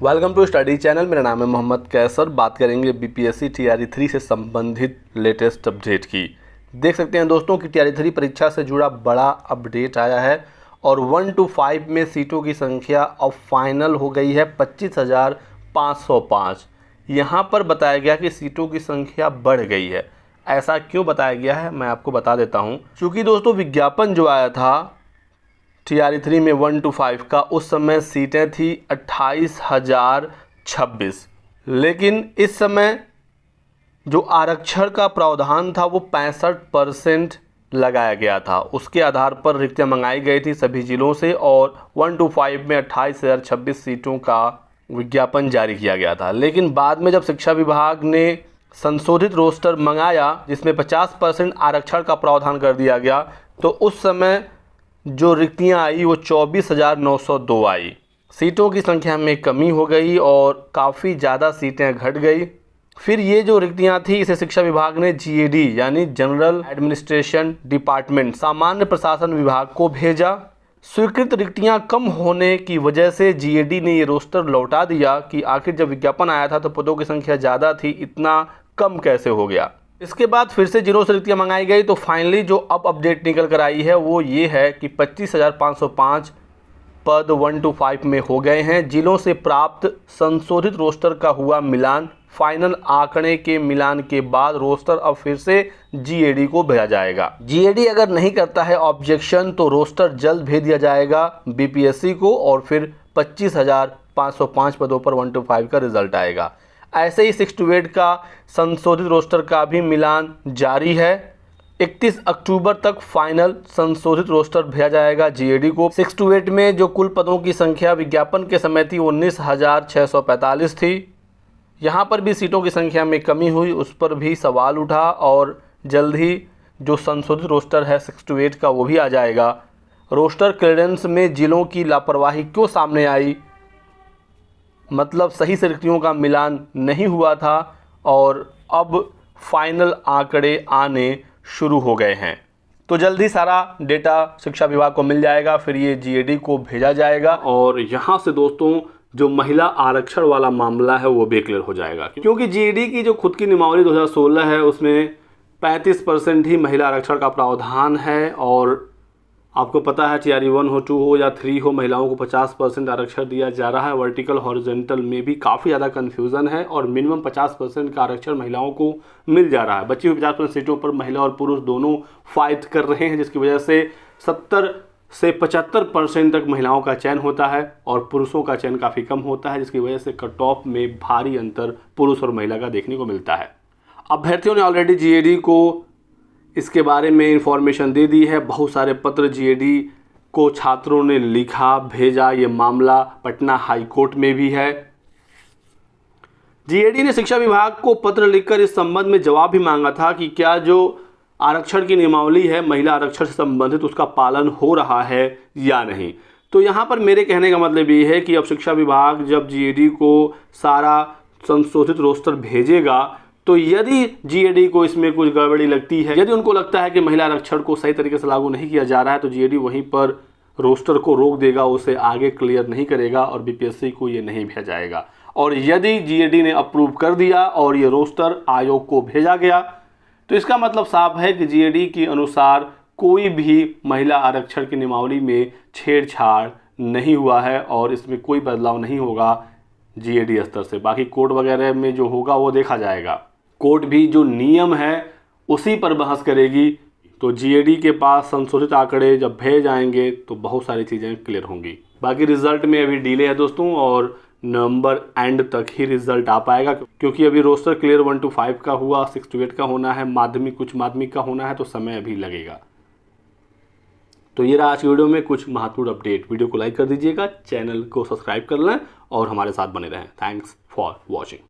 Welcome to study channel. मेरा नाम है मोहम्मद कैसर। बात करेंगे बीपीएससी टीआरई 3 से संबंधित लेटेस्ट अपडेट की। देख सकते हैं दोस्तों कि टीआरई 3 परीक्षा से जुड़ा बड़ा अपडेट आया है और 1 to 5 में सीटों की संख्या अब फाइनल हो गई है 25,505। यहाँ पर बताया गया कि सीटों की संख्या बढ़ गई है। ऐसा क्यों बताया गया है मैं आपको बता देता हूँ। क्योंकि दोस्तों विज्ञापन जो आया था टीआरई 3 में 1 to 5 का, उस समय सीटें थी 28,026, लेकिन इस समय जो आरक्षण का प्रावधान था वो 65% लगाया गया था। उसके आधार पर रिक्तियाँ मंगाई गई थी सभी ज़िलों से और 1 to 5 में 28,026 सीटों का विज्ञापन जारी किया गया था। लेकिन बाद में जब शिक्षा विभाग ने संशोधित रोस्टर मंगाया जिसमें 50% आरक्षण का प्रावधान कर दिया गया, तो उस समय जो रिक्तियाँ आई वो 24,902 आई। सीटों की संख्या में कमी हो गई और काफ़ी ज़्यादा सीटें घट गई। फिर ये जो रिक्तियाँ थी इसे शिक्षा विभाग ने जीएडी यानी जनरल एडमिनिस्ट्रेशन डिपार्टमेंट सामान्य प्रशासन विभाग को भेजा। स्वीकृत रिक्तियाँ कम होने की वजह से जीएडी ने ये रोस्टर लौटा दिया कि आखिर जब विज्ञापन आया था तो पदों की संख्या ज़्यादा थी, इतना कम कैसे हो गया। इसके बाद फिर से जिलों से रिक्तियाँ मंगाई गई तो फाइनली जो अब अपडेट निकल कर आई है वो ये है कि 25,505 पद 1 to 5 में हो गए हैं। जिलों से प्राप्त संशोधित रोस्टर का हुआ मिलान। फाइनल आंकड़े के मिलान के बाद रोस्टर अब फिर से जीएडी को भेजा जाएगा। जीएडी अगर नहीं करता है ऑब्जेक्शन तो रोस्टर जल्द भेज दिया जाएगा बीपीएससी को और फिर 25,505 पदों पर 1 to 5 का रिजल्ट आएगा। ऐसे ही 6 to 8 का संशोधित रोस्टर का भी मिलान जारी है। 31 अक्टूबर तक फाइनल संशोधित रोस्टर भेजा जाएगा जीएडी को। 6 to 8 में जो कुल पदों की संख्या विज्ञापन के समय थी 19,645 थी। यहाँ पर भी सीटों की संख्या में कमी हुई, उस पर भी सवाल उठा और जल्द ही जो संशोधित रोस्टर है 6 to 8 का वो भी आ जाएगा। रोस्टर क्लियरेंस में जिलों की लापरवाही क्यों सामने आई, मतलब सही से रिक्तियों का मिलान नहीं हुआ था और अब फाइनल आंकड़े आने शुरू हो गए हैं। तो जल्द ही सारा डेटा शिक्षा विभाग को मिल जाएगा, फिर ये जीएडी को भेजा जाएगा और यहाँ से दोस्तों जो महिला आरक्षण वाला मामला है वो भी क्लियर हो जाएगा। क्योंकि जीएडी की जो खुद की नियमावली 2016 है उसमें 35% ही महिला आरक्षण का प्रावधान है और आपको पता है टीआरई 1 हो, 2 हो या 3 हो, महिलाओं को 50% आरक्षण दिया जा रहा है। वर्टिकल हॉरिजॉन्टल में भी काफ़ी ज़्यादा कन्फ्यूज़न है और मिनिमम 50% का आरक्षण महिलाओं को मिल जा रहा है। बची हुई 50% सीटों पर महिला और पुरुष दोनों फाइट कर रहे हैं, जिसकी वजह से 70 से 75% तक महिलाओं का चयन होता है और पुरुषों का चयन काफ़ी कम होता है, जिसकी वजह से कट ऑफ में भारी अंतर पुरुष और महिला का देखने को मिलता है। अभ्यर्थियों ने ऑलरेडी जीएडी को इसके बारे में इंफॉर्मेशन दे दी है। बहुत सारे पत्र जीएडी को छात्रों ने लिखा, भेजा। ये मामला पटना हाई कोर्ट में भी है। जीएडी ने शिक्षा विभाग को पत्र लिखकर इस संबंध में जवाब भी मांगा था कि क्या जो आरक्षण की नियमावली है महिला आरक्षण से संबंधित उसका पालन हो रहा है या नहीं। तो यहाँ पर मेरे कहने का मतलब ये है कि अब शिक्षा विभाग जब जीएडी को सारा संशोधित रोस्टर भेजेगा तो यदि जीएडी को इसमें कुछ गड़बड़ी लगती है, यदि उनको लगता है कि महिला आरक्षण को सही तरीके से लागू नहीं किया जा रहा है, तो जीएडी वहीं पर रोस्टर को रोक देगा, उसे आगे क्लियर नहीं करेगा और बीपीएससी को ये नहीं भेजा जाएगा। और यदि जीएडी ने अप्रूव कर दिया और ये रोस्टर आयोग को भेजा गया तो इसका मतलब साफ है कि जीएडी के अनुसार कोई भी महिला आरक्षण की नियमावली में छेड़छाड़ नहीं हुआ है और इसमें कोई बदलाव नहीं होगा जीएडी स्तर से। बाकी कोर्ट वगैरह में जो होगा वो देखा जाएगा। कोर्ट भी जो नियम है उसी पर बहस करेगी। तो जीएडी के पास संशोधित आंकड़े जब भेज जाएंगे तो बहुत सारी चीज़ें क्लियर होंगी। बाकी रिजल्ट में अभी डिले है दोस्तों और नवंबर एंड तक ही रिजल्ट आ पाएगा, क्योंकि अभी रोस्टर क्लियर 1 to 5 का हुआ, 6 to 8 का होना है, माध्यमिक कुछ माध्यमिक का होना है, तो समय अभी लगेगा। तो ये रहा आज की वीडियो में कुछ महत्वपूर्ण अपडेट। वीडियो को लाइक कर दीजिएगा, चैनल को सब्सक्राइब कर लें और हमारे साथ बने रहें। Thanks for watching.